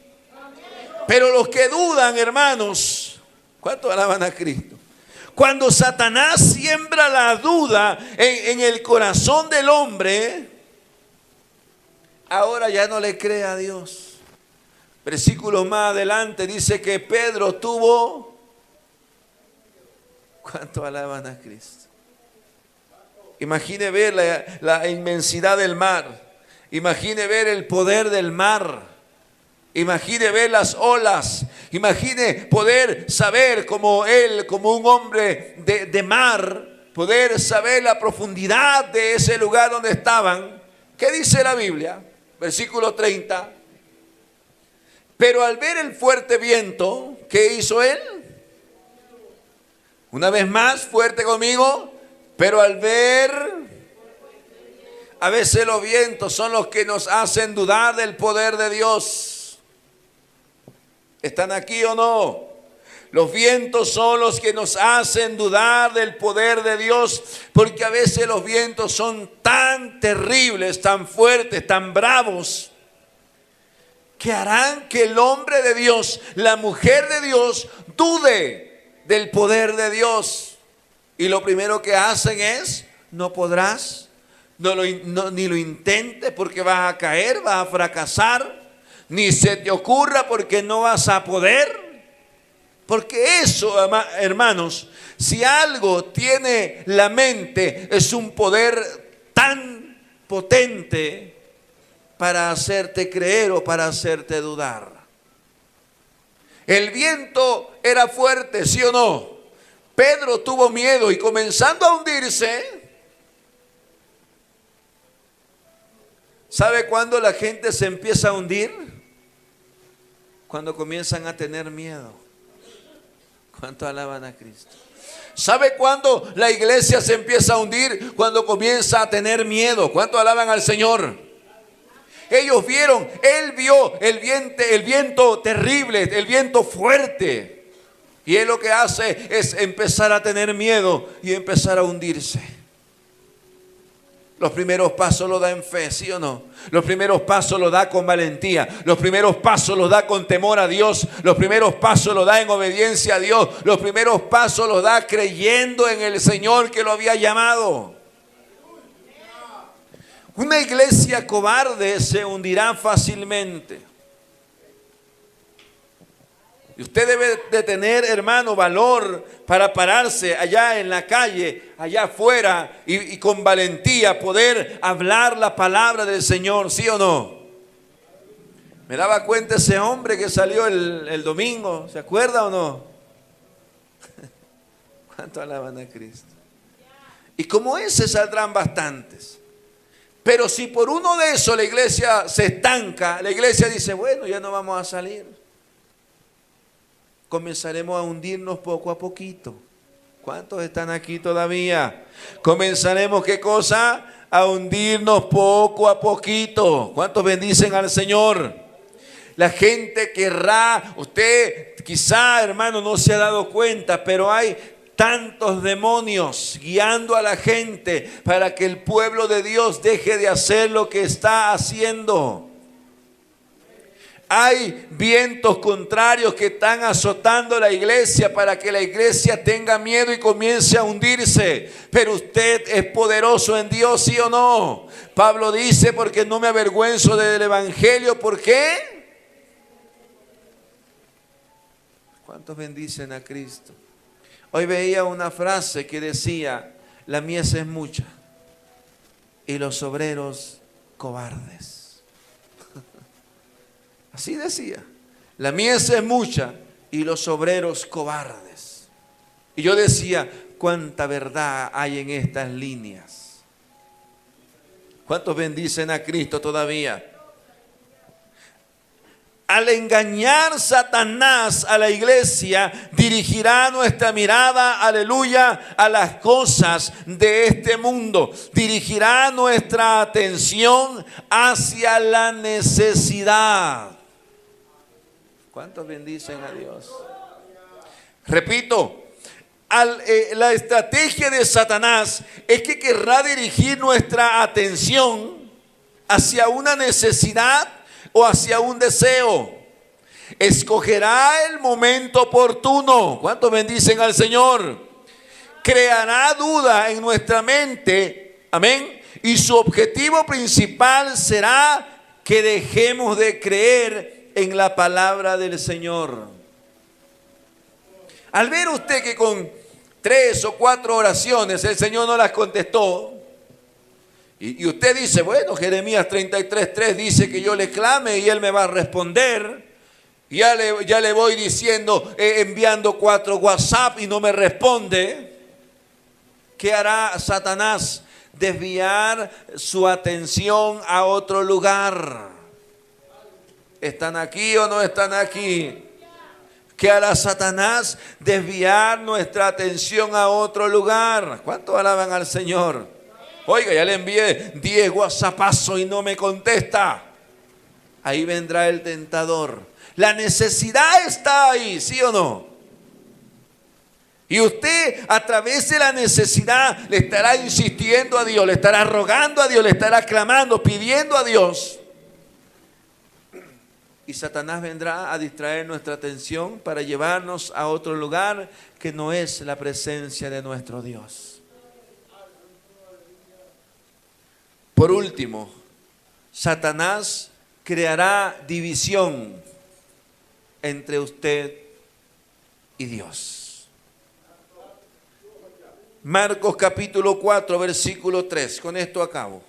Pero los que dudan, hermanos, ¿cuántos alaban a Cristo? Cuando Satanás siembra la duda en el corazón del hombre, ahora ya no le cree a Dios. Versículo más adelante dice que Pedro tuvo, ¿cuánto alaban a Cristo? Imagine ver la inmensidad del mar, imagine ver el poder del mar. Imagine ver las olas, imagine poder saber como él, como un hombre de mar, poder saber la profundidad de ese lugar donde estaban. ¿Qué dice la Biblia? Versículo 30. Pero al ver el fuerte viento, ¿qué hizo él? Una vez más, fuerte conmigo. Pero al ver, a veces los vientos son los que nos hacen dudar del poder de Dios. ¿Están aquí o no? Los vientos son los que nos hacen dudar del poder de Dios, porque a veces los vientos son tan terribles, tan fuertes, tan bravos, que harán que el hombre de Dios, la mujer de Dios, dude del poder de Dios. Y lo primero que hacen es, no podrás, ni lo intentes porque vas a caer, vas a fracasar. Ni se te ocurra porque no vas a poder. Porque eso, hermanos, si algo tiene la mente, es un poder tan potente para hacerte creer o para hacerte dudar. El viento era fuerte, ¿sí o no? Pedro tuvo miedo y comenzando a hundirse. ¿Sabe cuándo la gente se empieza a hundir? Cuando comienzan a tener miedo. ¿Cuánto alaban a Cristo? ¿Sabe cuándo la iglesia se empieza a hundir? Cuando comienza a tener miedo. ¿Cuánto alaban al Señor? Ellos vieron, él vio el viento terrible, el viento fuerte. Y él lo que hace es empezar a tener miedo y empezar a hundirse. Los primeros pasos los da en fe, ¿sí o no? Los primeros pasos los da con valentía. Los primeros pasos los da con temor a Dios. Los primeros pasos los da en obediencia a Dios. Los primeros pasos los da creyendo en el Señor que lo había llamado. Una iglesia cobarde se hundirá fácilmente. Y usted debe de tener, hermano, valor para pararse allá en la calle, allá afuera y con valentía poder hablar la palabra del Señor, ¿sí o no? Me daba cuenta ese hombre que salió el domingo, ¿se acuerda o no? ¿Cuánto alaban a Cristo? Y como ese saldrán bastantes. Pero si por uno de esos la iglesia se estanca, la iglesia dice, bueno, ya no vamos a salir. Comenzaremos a hundirnos poco a poquito. ¿Cuántos están aquí todavía? Comenzaremos, ¿qué cosa? A hundirnos poco a poquito. ¿Cuántos bendicen al Señor? La gente querrá, usted quizá, hermano, no se ha dado cuenta, pero hay tantos demonios guiando a la gente para que el pueblo de Dios deje de hacer lo que está haciendo. Hay vientos contrarios que están azotando la iglesia para que la iglesia tenga miedo y comience a hundirse. Pero usted es poderoso en Dios, ¿sí o no? Pablo dice, porque no me avergüenzo del evangelio. ¿Por qué? ¿Cuántos bendicen a Cristo? Hoy veía una frase que decía, la mies es mucha y los obreros cobardes. Así decía, la mies es mucha y los obreros cobardes. Y yo decía, cuánta verdad hay en estas líneas. ¿Cuántos bendicen a Cristo todavía? Al engañar Satanás a la iglesia, dirigirá nuestra mirada, aleluya, a las cosas de este mundo. Dirigirá nuestra atención hacia la necesidad. ¿Cuántos bendicen a Dios? Repito, la estrategia de Satanás es que querrá dirigir nuestra atención hacia una necesidad o hacia un deseo. Escogerá el momento oportuno. ¿Cuántos bendicen al Señor? Creará duda en nuestra mente. Amén. Y su objetivo principal será que dejemos de creer en la palabra del Señor. Al ver usted que con 3 o 4 oraciones el Señor no las contestó, y usted dice, bueno, Jeremías 33:3 dice que yo le clame y Él me va a responder. Ya le voy diciendo, enviando 4 WhatsApp y no me responde. ¿Qué hará Satanás? Desviar su atención a otro lugar. ¿Están aquí o no están aquí? ¿Qué hará Satanás? Desviar nuestra atención a otro lugar. ¿Cuántos alaban al Señor? Oiga, ya le envié 10 WhatsAppazos y no me contesta. Ahí vendrá el tentador. La necesidad está ahí, ¿sí o no? Y usted a través de la necesidad le estará insistiendo a Dios, le estará rogando a Dios, le estará clamando, pidiendo a Dios. Y Satanás vendrá a distraer nuestra atención para llevarnos a otro lugar que no es la presencia de nuestro Dios. Por último, Satanás creará división entre usted y Dios. Marcos capítulo 4, versículo 3. Con esto acabo.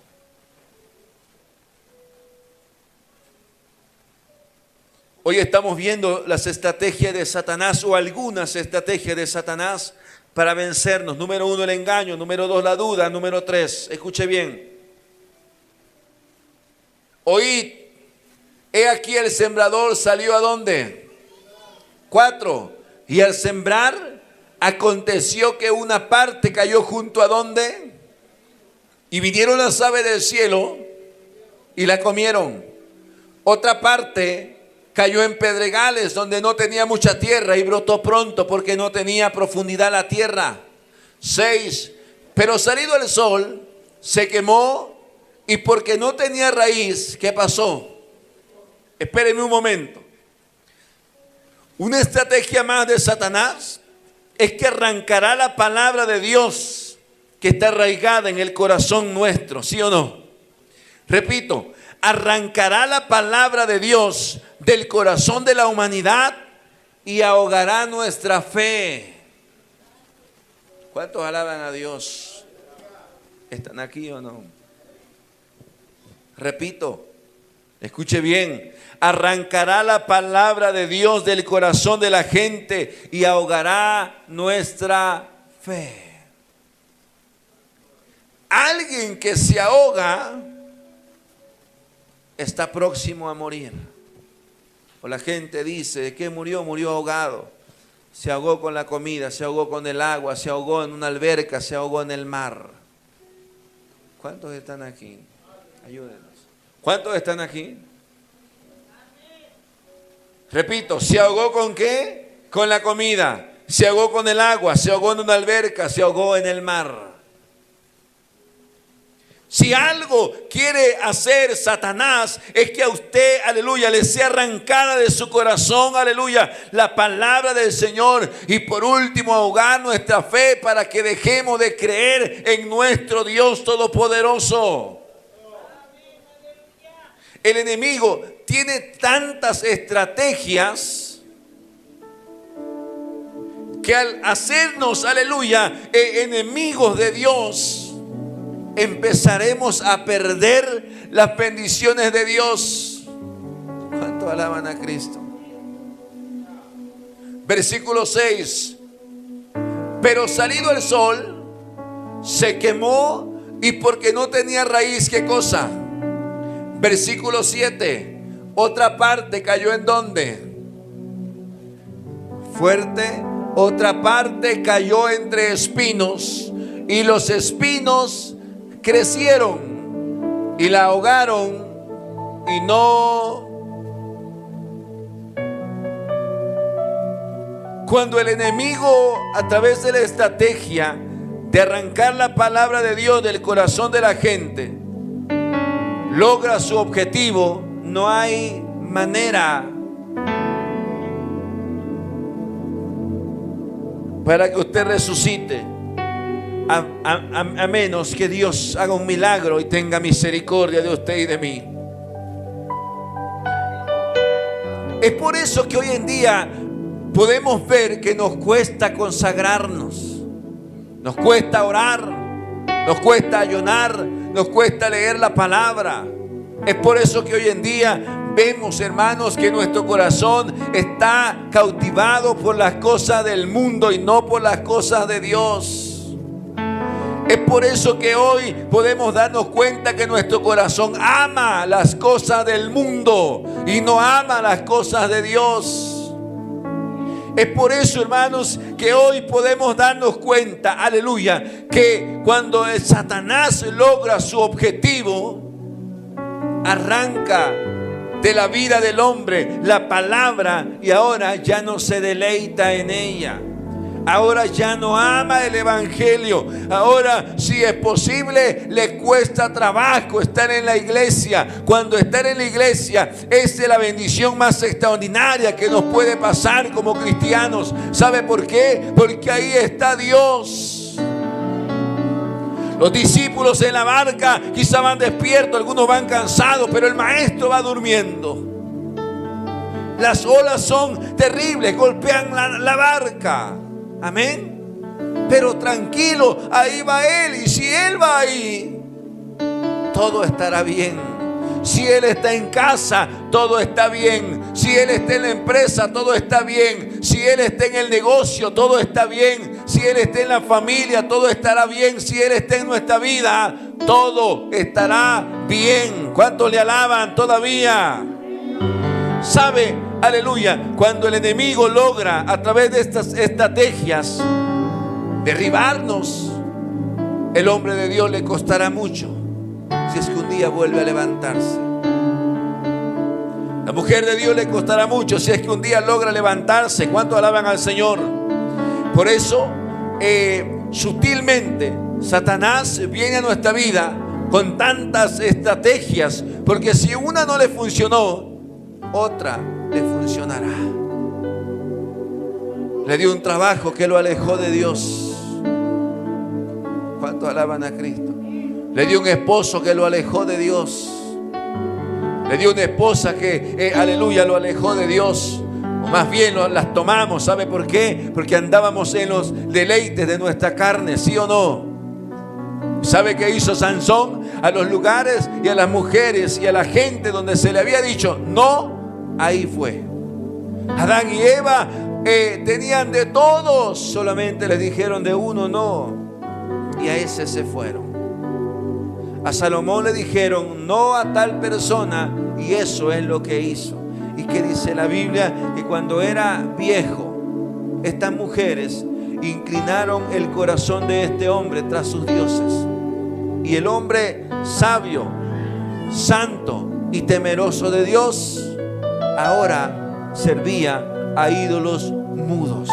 Hoy estamos viendo las estrategias de Satanás o algunas estrategias de Satanás para vencernos. Número 1, el engaño. Número 2, la duda. Número 3, escuche bien. Oíd, he aquí el sembrador salió ¿a dónde? 4. Y al sembrar, aconteció que una parte cayó junto ¿a dónde? Y vinieron las aves del cielo y la comieron. Otra parte cayó en pedregales donde no tenía mucha tierra y brotó pronto porque no tenía profundidad la tierra. 6. Pero salido el sol se quemó y porque no tenía raíz, ¿qué pasó? Espérenme un momento. Una estrategia más de Satanás es que arrancará la palabra de Dios que está arraigada en el corazón nuestro, ¿sí o no? Repito, arrancará la palabra de Dios del corazón de la humanidad y ahogará nuestra fe. ¿Cuántos alaban a Dios? ¿Están aquí o no? Repito, escuche bien, arrancará la palabra de Dios del corazón de la gente y ahogará nuestra fe. Alguien que se ahoga está próximo a morir. O la gente dice, ¿de qué murió? Murió ahogado. Se ahogó con la comida, se ahogó con el agua, se ahogó en una alberca, se ahogó en el mar. ¿Cuántos están aquí? Ayúdenos. ¿Cuántos están aquí? Repito, ¿se ahogó con qué? Con la comida. Se ahogó con el agua, se ahogó en una alberca, se ahogó en el mar. Si algo quiere hacer Satanás es que a usted, aleluya, le sea arrancada de su corazón, aleluya, la palabra del Señor. Y por último, ahogar nuestra fe para que dejemos de creer en nuestro Dios Todopoderoso. El enemigo tiene tantas estrategias que al hacernos, aleluya, enemigos de Dios, empezaremos a perder las bendiciones de Dios. ¿Cuánto alaban a Cristo? Versículo 6. Pero salido el sol, se quemó y porque no tenía raíz, ¿qué cosa? Versículo 7. Otra parte cayó ¿en dónde? Fuerte. Otra parte cayó entre espinos y los espinos crecieron y la ahogaron y no. Cuando el enemigo, a través de la estrategia de arrancar la palabra de Dios del corazón de la gente, logra su objetivo, no hay manera para que usted resucite. A menos que Dios haga un milagro y tenga misericordia de usted y de mí. Es por eso que hoy en día podemos ver que nos cuesta consagrarnos, nos cuesta orar, nos cuesta ayunar, nos cuesta leer la palabra. Es por eso que hoy en día vemos, hermanos, que nuestro corazón está cautivado por las cosas del mundo y no por las cosas de Dios. Es por eso que hoy podemos darnos cuenta que nuestro corazón ama las cosas del mundo y no ama las cosas de Dios. Es por eso, hermanos, que hoy podemos darnos cuenta, aleluya, que cuando el Satanás logra su objetivo, arranca de la vida del hombre la palabra y ahora ya no se deleita en ella. Ahora ya no ama el evangelio. Ahora, si es posible, le cuesta trabajo estar en la iglesia. Cuando estar en la iglesia es la bendición más extraordinaria que nos puede pasar como cristianos. ¿Sabe por qué? Porque ahí está Dios. Los discípulos en la barca quizá van despiertos, algunos van cansados, pero el maestro va durmiendo. Las olas son terribles, golpean la barca. Amén. Pero tranquilo, ahí va Él. Y si Él va ahí, todo estará bien. Si Él está en casa, todo está bien. Si Él está en la empresa, todo está bien. Si Él está en el negocio, todo está bien. Si Él está en la familia, todo estará bien. Si Él está en nuestra vida, todo estará bien. ¿Cuántos le alaban todavía? ¿Sabe? Aleluya. Cuando el enemigo logra a través de estas estrategias derribarnos, el hombre de Dios le costará mucho si es que un día vuelve a levantarse. La mujer de Dios le costará mucho si es que un día logra levantarse. ¿Cuántos alaban al Señor? Por eso sutilmente Satanás viene a nuestra vida con tantas estrategias, porque si una no le funcionó, otra le funcionará. Le dio un trabajo que lo alejó de Dios. ¿Cuántos alaban a Cristo? Le dio un esposo que lo alejó de Dios. Le dio una esposa que, aleluya, lo alejó de Dios. O más bien las tomamos. ¿Sabe por qué? Porque andábamos en los deleites de nuestra carne, ¿sí o no? ¿Sabe qué hizo Sansón? A los lugares y a las mujeres y a la gente donde se le había dicho no, ahí fue. Adán y Eva tenían de todos, solamente les dijeron de uno no, y a ese se fueron. A Salomón le dijeron no a tal persona, y eso es lo que hizo. Y que dice la Biblia que cuando era viejo, estas mujeres inclinaron el corazón de este hombre tras sus dioses. Y el hombre sabio, santo y temeroso de Dios, ahora servía a ídolos mudos.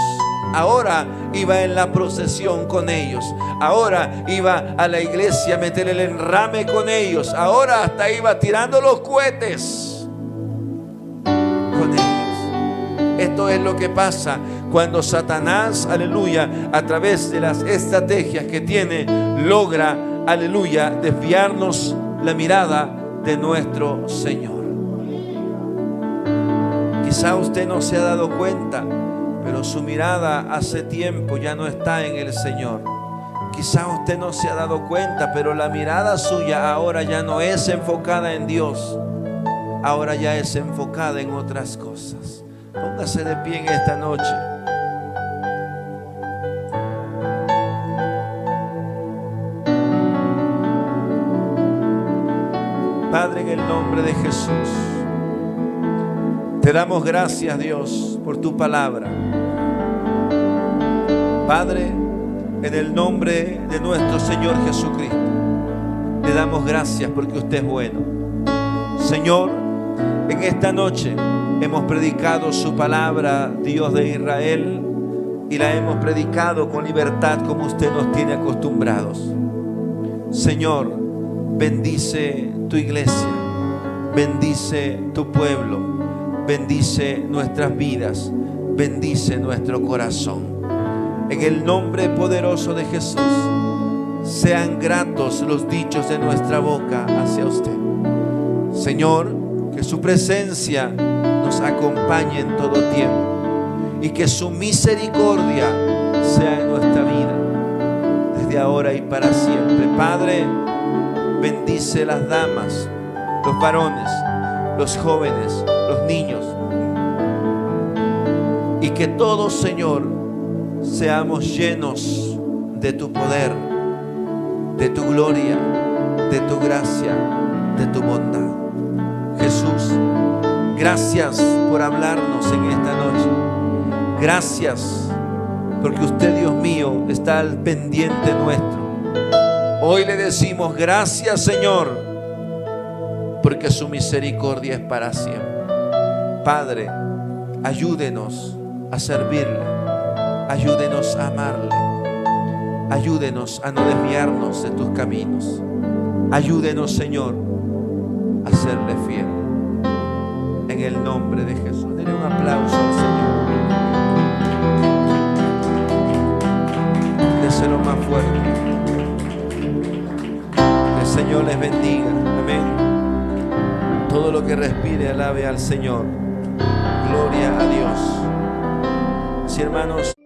Ahora iba en la procesión con ellos. Ahora iba a la iglesia a meter el enrame con ellos. Ahora hasta iba tirando los cohetes con ellos. Esto es lo que pasa cuando Satanás, aleluya, a través de las estrategias que tiene, logra, aleluya, desviarnos la mirada de nuestro Señor. Quizá usted no se ha dado cuenta, pero su mirada hace tiempo ya no está en el Señor. Quizá usted no se ha dado cuenta, pero la mirada suya ahora ya no es enfocada en Dios. Ahora ya es enfocada en otras cosas. Póngase de pie en esta noche. Padre, en el nombre de Jesús, te damos gracias, Dios, por tu palabra. Padre, en el nombre de nuestro Señor Jesucristo, te damos gracias porque usted es bueno. Señor, en esta noche hemos predicado su palabra, Dios de Israel, y la hemos predicado con libertad como usted nos tiene acostumbrados. Señor, bendice tu iglesia, bendice tu pueblo, bendice nuestras vidas, bendice nuestro corazón. En el nombre poderoso de Jesús, sean gratos los dichos de nuestra boca hacia usted. Señor, que su presencia nos acompañe en todo tiempo y que su misericordia sea en nuestra vida, desde ahora y para siempre. Padre, bendice las damas, los varones, los jóvenes, los niños, y que todos, Señor, seamos llenos de tu poder, de tu gloria, de tu gracia, de tu bondad. Jesús, gracias por hablarnos en esta noche. Gracias porque usted, Dios mío, está al pendiente nuestro. Hoy le decimos gracias, Señor, porque su misericordia es para siempre. Padre, ayúdenos a servirle, ayúdenos a amarle, ayúdenos a no desviarnos de tus caminos. Ayúdenos, Señor, a serle fiel. En el nombre de Jesús. Denle un aplauso al Señor. Déselo más fuerte. Que el Señor les bendiga. Amén. Todo lo que respire alabe al Señor. Gloria a Dios. Sí, hermanos.